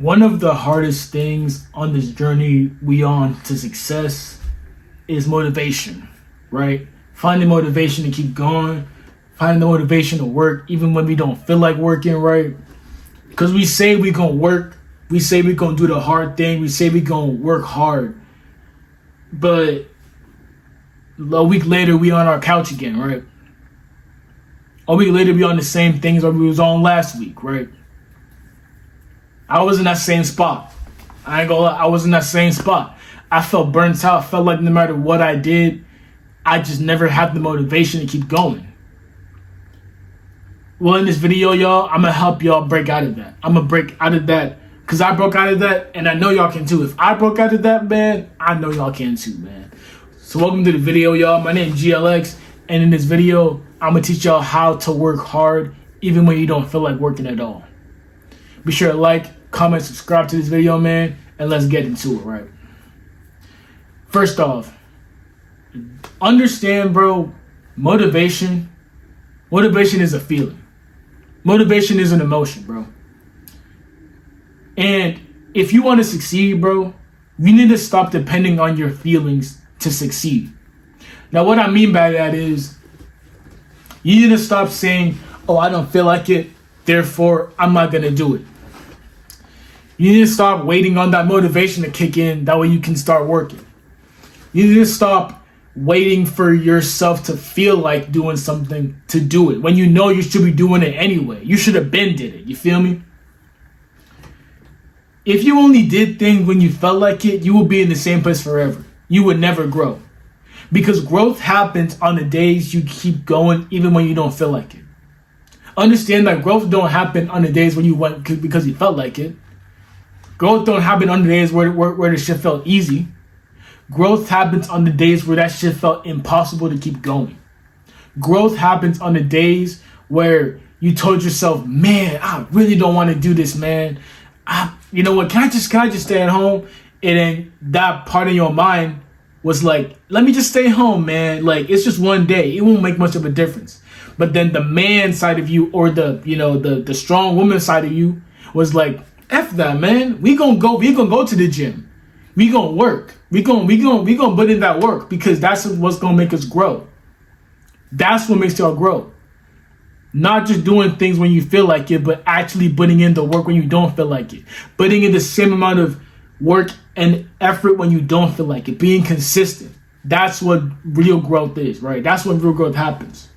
One of the hardest things on this journey we on to success is motivation, right? Finding motivation to keep going, finding the motivation to work even when we don't feel like working, right? Because we say we're going to work, we say we're going to do the hard thing, we say we're going to work hard, but a week later we on our couch again, right? A week later we on the same things that we was on last week, right? I was in that same spot. I ain't gonna lie, I was in that same spot. I felt burnt out. I felt like no matter what I did, I just never had the motivation to keep going. Well, in this video, y'all, I'm gonna help y'all break out of that. I'm gonna break out of that because I broke out of that, and I know y'all can too. If I broke out of that, man, I know y'all can too, man. So welcome to the video, y'all. My name is GLX, and in this video, I'm gonna teach y'all how to work hard even when you don't feel like working at all. Be sure to like, comment, subscribe to this video, man, and let's get into it, right? First off, understand, bro, motivation is a feeling. Motivation is an emotion, bro. And if you want to succeed, bro, you need to stop depending on your feelings to succeed. Now, what I mean by that is you need to stop saying, oh, I don't feel like it, therefore I'm not going to do it. You need to stop waiting on that motivation to kick in. That way you can start working. You need to stop waiting for yourself to feel like doing something to do it when you know you should be doing it anyway. You should have been did it. You feel me? If you only did things when you felt like it, you will be in the same place forever. You would never grow. Because growth happens on the days you keep going even when you don't feel like it. Understand that growth don't happen on the days when you went because you felt like it. Growth don't happen on the days where the shit felt easy. Growth happens on the days where that shit felt impossible to keep going. Growth happens on the days where you told yourself, man, I really don't want to do this, man. You know what, can I just stay at home? And then that part of your mind was like, let me just stay home, man. Like, it's just one day. It won't make much of a difference. But then the man side of you, or the strong woman side of you was like, F that, man. We gonna go to the gym. We gonna work. We gonna put in that work because that's what's gonna make us grow. That's what makes y'all grow. Not just doing things when you feel like it, but actually putting in the work when you don't feel like it. Putting in the same amount of work and effort when you don't feel like it. Being consistent. That's what real growth is, right? That's when real growth happens.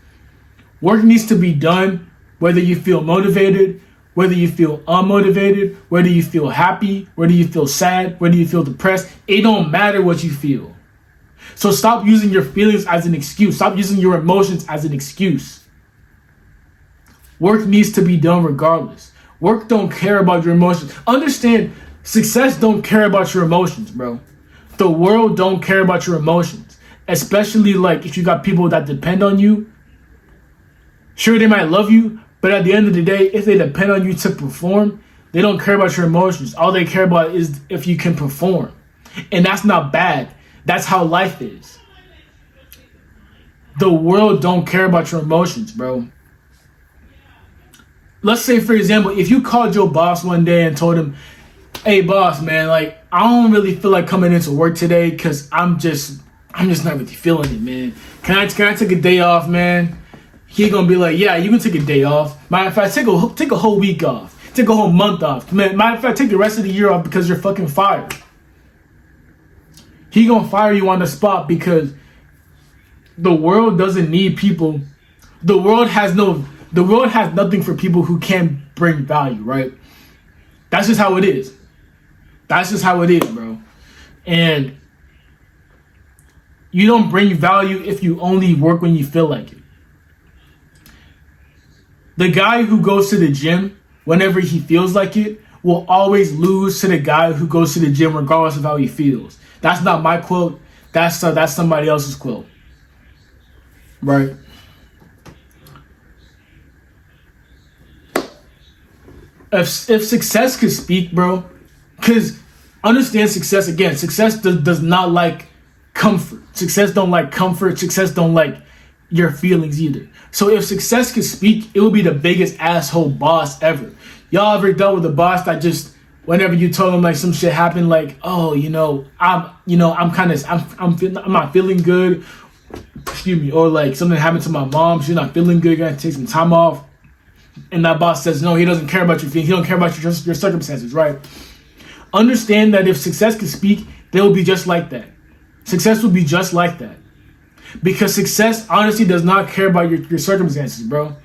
Work needs to be done whether you feel motivated, whether you feel unmotivated, whether you feel happy, whether you feel sad, whether you feel depressed. It don't matter what you feel. So stop using your feelings as an excuse. Stop using your emotions as an excuse. Work needs to be done regardless. Work don't care about your emotions. Understand, success don't care about your emotions, bro. The world don't care about your emotions. Especially like if you got people that depend on you. Sure, they might love you, but at the end of the day, if they depend on you to perform, they don't care about your emotions. All they care about is if you can perform. And that's not bad. That's how life is. The world don't care about your emotions, bro. Let's say, for example, if you called your boss one day and told him, hey, boss, man, like, I don't really feel like coming into work today because I'm just not really feeling it, man. Can I take a day off, man? He gonna be like, yeah, you can take a day off. Matter of fact, take a whole week off. Take a whole month off. Man, matter of fact, take the rest of the year off because you're fucking fired. He gonna fire you on the spot because the world doesn't need people. The world has nothing for people who can't bring value, right? That's just how it is. That's just how it is, bro. And you don't bring value if you only work when you feel like it. The guy who goes to the gym whenever he feels like it will always lose to the guy who goes to the gym regardless of how he feels. That's not my quote. That's somebody else's quote. Right? If success could speak, bro, because understand success again. Success does not like comfort. Success don't like comfort. Success don't like your feelings either. So if success could speak, it would be the biggest asshole boss ever. Y'all ever dealt with a boss that just whenever you told them like some shit happened, like, oh, I'm not feeling good, excuse me, or like something happened to my mom, she's not feeling good, you're gonna take some time off, and that boss says no, he doesn't care about your feelings, he don't care about your circumstances, right? Understand that if success could speak, they will be just like that. Success will be just like that. Because success honestly does not care about your circumstances, bro.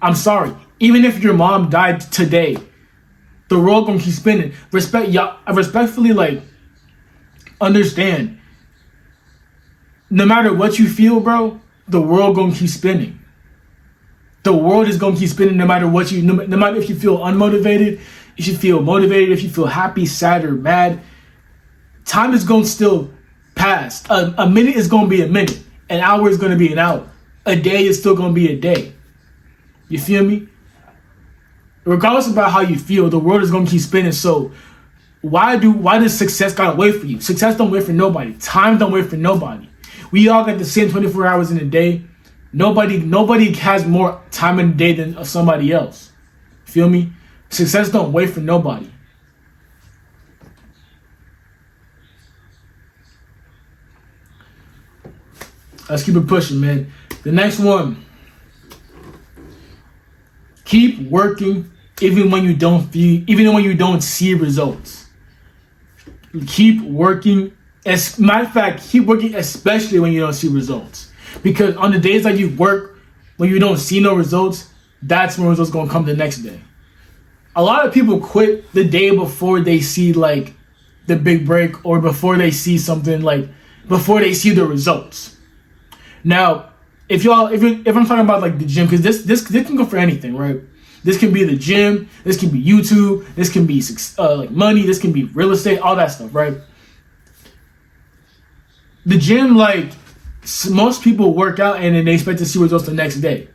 I'm sorry. Even if your mom died today, the world gonna keep spinning. I respectfully like understand. No matter what you feel, bro, the world gonna keep spinning. The world is gonna keep spinning no matter what no matter if you feel unmotivated, if you feel motivated, if you feel happy, sad, or mad. Time is gonna still pass. A minute is gonna be a minute. An hour is gonna be an hour. A day is still gonna be a day. You feel me? Regardless about how you feel, the world is gonna keep spinning. So why does success gotta wait for you? Success don't wait for nobody. Time don't wait for nobody. We all got the same 24 hours in a day. Nobody has more time in a day than somebody else. Feel me? Success don't wait for nobody. Let's keep it pushing, man. The next one. Keep working even when you don't see results. Keep working. As matter of fact, keep working especially when you don't see results. Because on the days that you work when you don't see no results, that's when results gonna come the next day. A lot of people quit the day before they see like the big break, or before they see something, like before they see the results. Now, if I'm talking about like the gym, because this can go for anything, right? This can be the gym, this can be YouTube, this can be like money, this can be real estate, all that stuff, right? The gym, like most people work out and then they expect to see results the next day.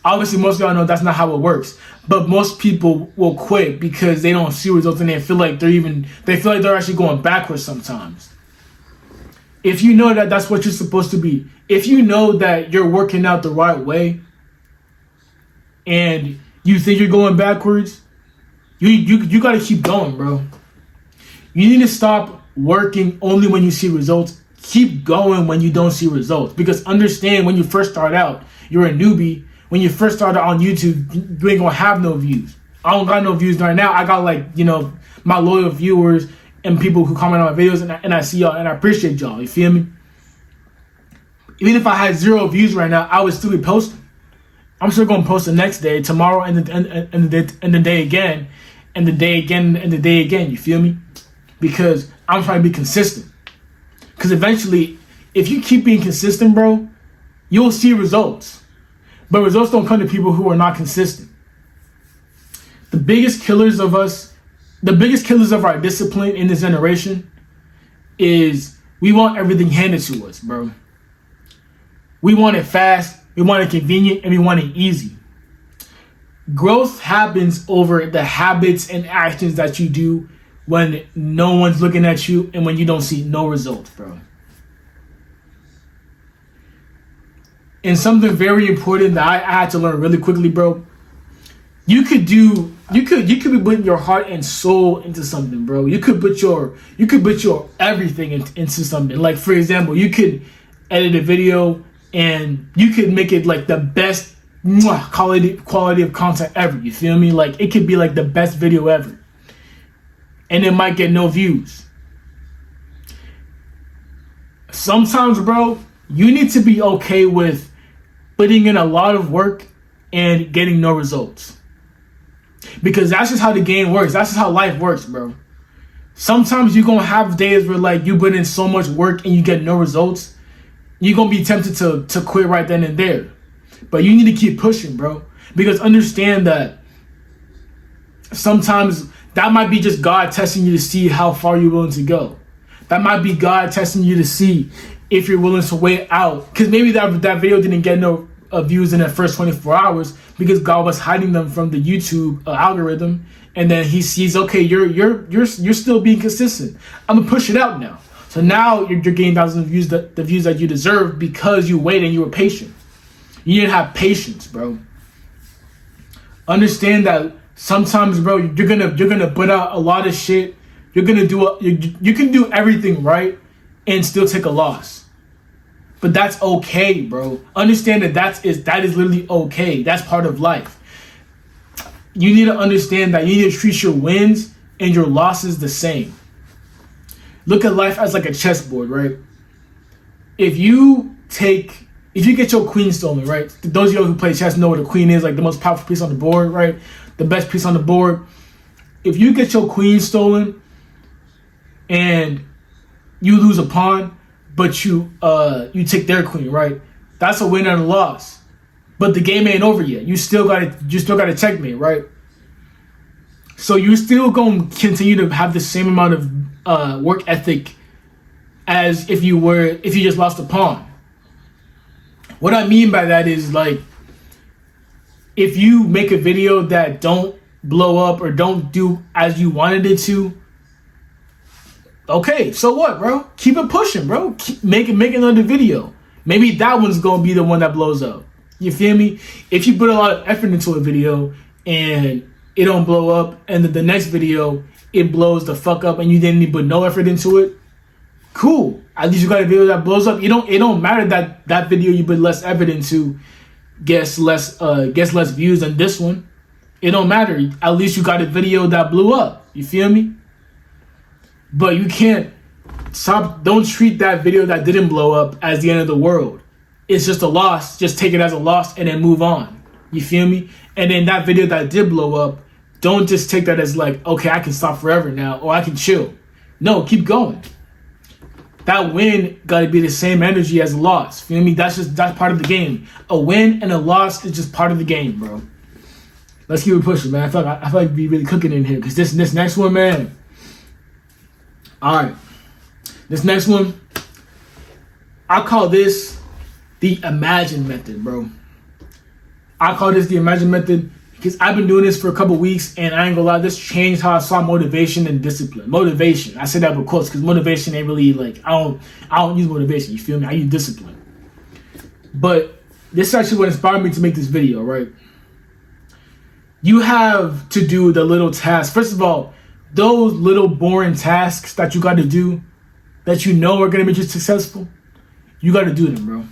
Obviously, most of y'all know that's not how it works. But most people will quit because they don't see results and they feel like they're actually going backwards sometimes. If you know that that's what you're supposed to be, if you know that you're working out the right way and you think you're going backwards, you got to keep going, bro. You need to stop working only when you see results. Keep going when you don't see results. Because understand, when you first start out, you're a newbie. When you first started on YouTube, you ain't gonna have no views. I don't got no views right now. I got my loyal viewers and people who comment on my videos, and I see y'all and I appreciate y'all. You feel me? Even if I had 0 views right now, I would still be posting. I'm still gonna post the next day, tomorrow, and the day again, and the day again, and the day again. You feel me? Because I'm trying to be consistent. Because eventually, if you keep being consistent, bro, you'll see results. But results don't come to people who are not consistent. The biggest killers of our discipline in this generation is we want everything handed to us, bro. We want it fast, we want it convenient, and we want it easy. Growth happens over the habits and actions that you do when no one's looking at you and when you don't see no results, bro. And something very important that I had to learn really quickly, bro. You could be putting your heart and soul into something, bro. You could put your everything into something. Like, for example, you could edit a video and you could make it like the best quality of content ever. You feel me? Like, it could be like the best video ever, and it might get no views. Sometimes, bro, you need to be okay with putting in a lot of work and getting no results. Because that's just how the game works. That's just how life works, bro. Sometimes you're going to have days where like you put in so much work and you get no results. You're going to be tempted to quit right then and there. But you need to keep pushing, bro. Because understand that sometimes that might be just God testing you to see how far you're willing to go. That might be God testing you to see if you're willing to wait out. Because maybe that video didn't get no views in the first 24 hours because God was hiding them from the YouTube algorithm. And then he sees, okay, you're still being consistent. I'm gonna push it out now. So now you're getting thousands of views, the views that you deserve because you waited and you were patient. You need to have patience, bro. Understand that Sometimes, bro, you're gonna put out a lot of shit. You're gonna you can do everything right and still take a loss. But that's okay, bro. Understand that that is literally okay. That's part of life. You need to understand that you need to treat your wins and your losses the same. Look at life as like a chessboard, right? If you get your queen stolen, right? Those of you who play chess know what a queen is, like the most powerful piece on the board, right? The best piece on the board. If you get your queen stolen and you lose a pawn, but you take their queen, right? That's a win and a loss. But the game ain't over yet. You still gotta checkmate, right? So you're still gonna continue to have the same amount of work ethic as if you just lost a pawn. What I mean by that is, like, if you make a video that don't blow up or don't do as you wanted it to, okay, so what, bro? Keep it pushing, bro. Make another video. Maybe that one's gonna be the one that blows up. You feel me? If you put a lot of effort into a video and it don't blow up, and the next video it blows the fuck up and you didn't even put no effort into it, cool. At least you got a video that blows up. It don't matter that video you put less effort into gets less views than this one. It don't matter. At least you got a video that blew up. You feel me? But you can't don't treat that video that didn't blow up as the end of the world. It's just a loss. Just take it as a loss and then move on. You feel me? And then that video that did blow up, don't just take that as like, okay, I can stop forever now, or I can chill. No, keep going. That win got to be the same energy as a loss. Feel me? That's part of the game. A win and a loss is just part of the game, bro. Let's keep it pushing, man. I feel like we really cooking in here, because this next one, man. All right, this next one, I call this the Imagine method, bro. I call this the Imagine method because I've been doing this for a couple weeks, and I ain't gonna lie, this changed how I saw motivation and discipline. Motivation, I say that with quotes because motivation ain't really like, I don't use motivation, you feel me? I use discipline. But this is actually what inspired me to make this video, right? You have to do the little tasks. First of all, those little boring tasks that you got to do that you know are gonna make you successful, you got to do them, bro.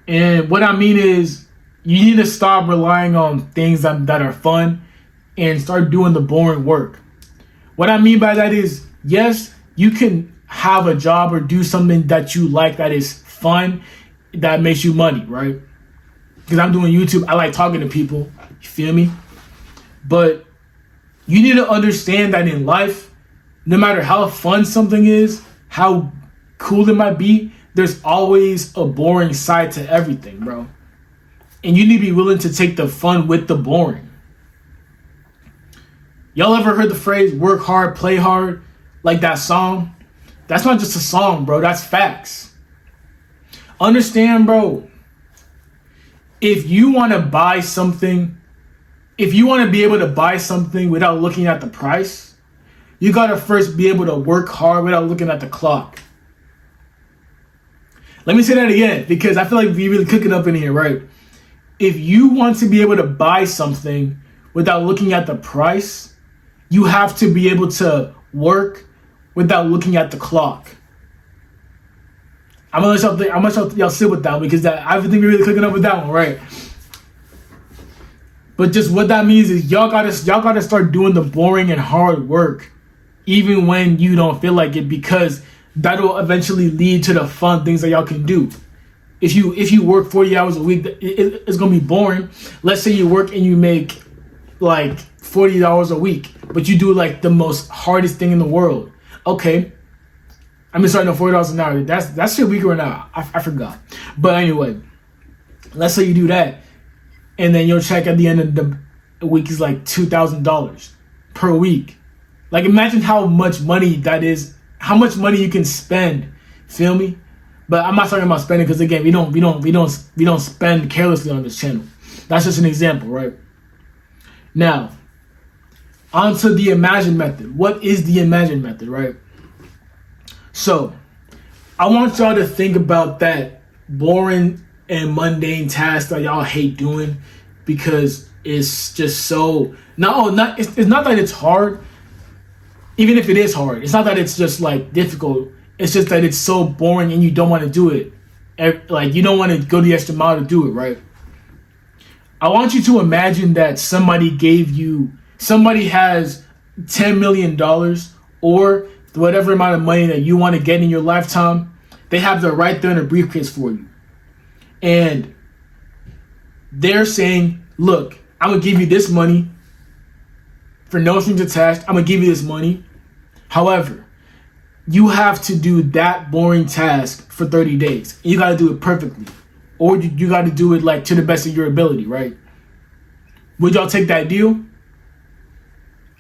And what I mean is, you need to stop relying on things that are fun and start doing the boring work. What I mean by that is, yes, you can have a job or do something that you like that is fun, that makes you money, right? Because I'm doing YouTube, I like talking to people, you feel me? But you need to understand that in life, no matter how fun something is, how cool it might be, there's always a boring side to everything, bro. And you need to be willing to take the fun with the boring. Y'all ever heard the phrase, work hard, play hard, like that song? That's not just a song, bro. That's facts. Understand, bro. If you want to buy something, if you want to be able to buy something without looking at the price, you got to first be able to work hard without looking at the clock. Let me say that again, because I feel like we really cooking up in here, right? If you want to be able to buy something without looking at the price, you have to be able to work without looking at the clock. I'm gonna let y'all sit with that, because I think we're really cooking up with that one, right? But just what that means is y'all gotta start doing the boring and hard work, even when you don't feel like it, because that'll eventually lead to the fun things that y'all can do. If you work 40 hours a week, it's gonna be boring. Let's say you work and you make like $40 a week, but you do like the most hardest thing in the world. Okay, I'm starting at $40 an hour. That's your week right now. I forgot. But anyway, let's say you do that, and then your check at the end of the week is like $2,000 per week. Like, imagine how much money that is. How much money you can spend. Feel me? But I'm not talking about spending, because again, we don't spend carelessly on this channel. That's just an example, right? Now, onto the Imagine method. What is the Imagine method, right? So, I want y'all to think about that boring and mundane task that y'all hate doing, because is just so it's not that it's hard. Even if it is hard, it's not that it's just like difficult. It's just that it's so boring and you don't want to do it. Like, you don't want to go the extra mile to do it, right? I want you to imagine that somebody has $10 million or whatever amount of money that you want to get in your lifetime. They have the right there in a briefcase for you. And they're saying, look, I'm going to give you this money for no strings attached. I'm going to give you this money. However, you have to do that boring task for 30 days. You got to do it perfectly. Or you got to do it like to the best of your ability, right? Would y'all take that deal?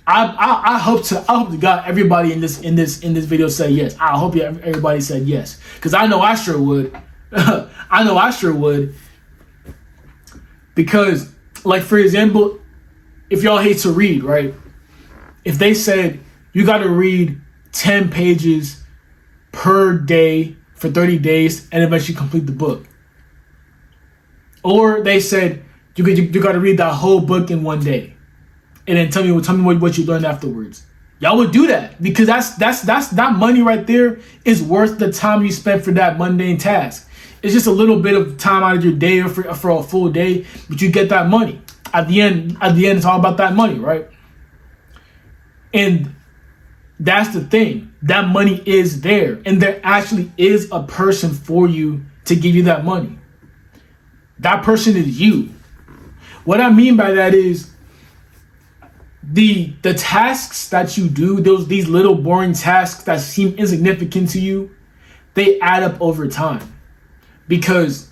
I hope to God everybody in this video said yes. I hope everybody said yes, because I know I sure would. I know I sure would. Because, like, for example, if y'all hate to read, right? If they said you got to read 10 pages per day for 30 days and eventually complete the book, or they said you got to read that whole book in one day, and then tell me what you learned afterwards. Y'all would do that, because that money right there is worth the time you spent for that mundane task. It's just a little bit of time out of your day or for a full day, but you get that money. At the end, it's all about that money, right? And that's the thing. That money is there, and there actually is a person for you to give you that money. That person is you. What I mean by that is the tasks that you do, these little boring tasks that seem insignificant to you, they add up over time. Because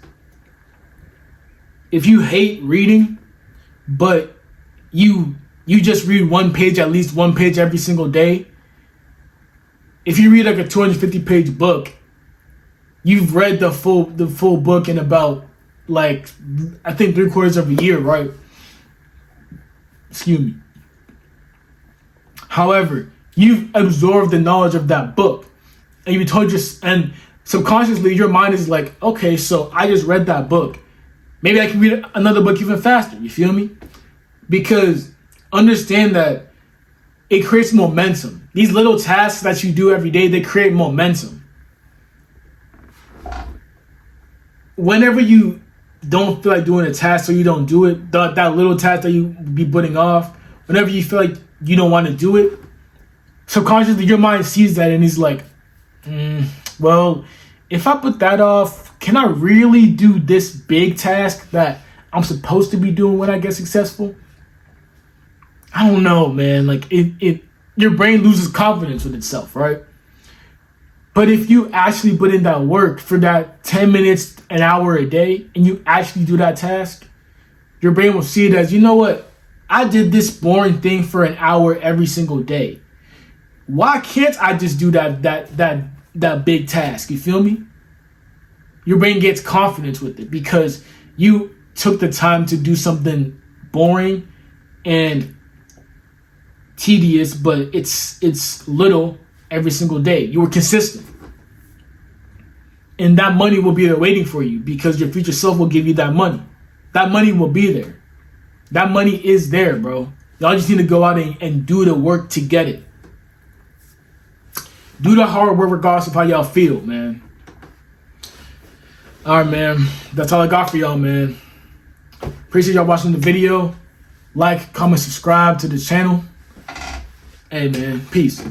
if you hate reading, but you just read at least one page every single day, if you read like a 250-page book, you've read the full book in about, like, I think 3/4 of a year, right? Excuse me. However, you've absorbed the knowledge of that book, and and subconsciously your mind is like, okay, so I just read that book. Maybe I can read another book even faster. You feel me? Because understand that it creates momentum. These little tasks that you do every day, they create momentum. Whenever you don't feel like doing a task, so you don't do it, that little task that you be putting off, whenever you feel like you don't want to do it, subconsciously your mind sees that and he's like, well, if I put that off, can I really do this big task that I'm supposed to be doing when I get successful? I don't know, man. Like, your brain loses confidence with itself, right? But if you actually put in that work for that 10 minutes, an hour a day, and you actually do that task, your brain will see it as, you know what? I did this boring thing for an hour every single day. Why can't I just do that big task? You feel me? Your brain gets confidence with it because you took the time to do something boring and tedious, but it's little every single day. You were consistent. And that money will be there waiting for you because your future self will give you that money. That money will be there. That money is there, bro. Y'all just need to go out and do the work to get it. Do the hard work regardless of how y'all feel, man. All right, man. That's all I got for y'all, man. Appreciate y'all watching the video. Like, comment, subscribe to the channel. Hey, man. Peace.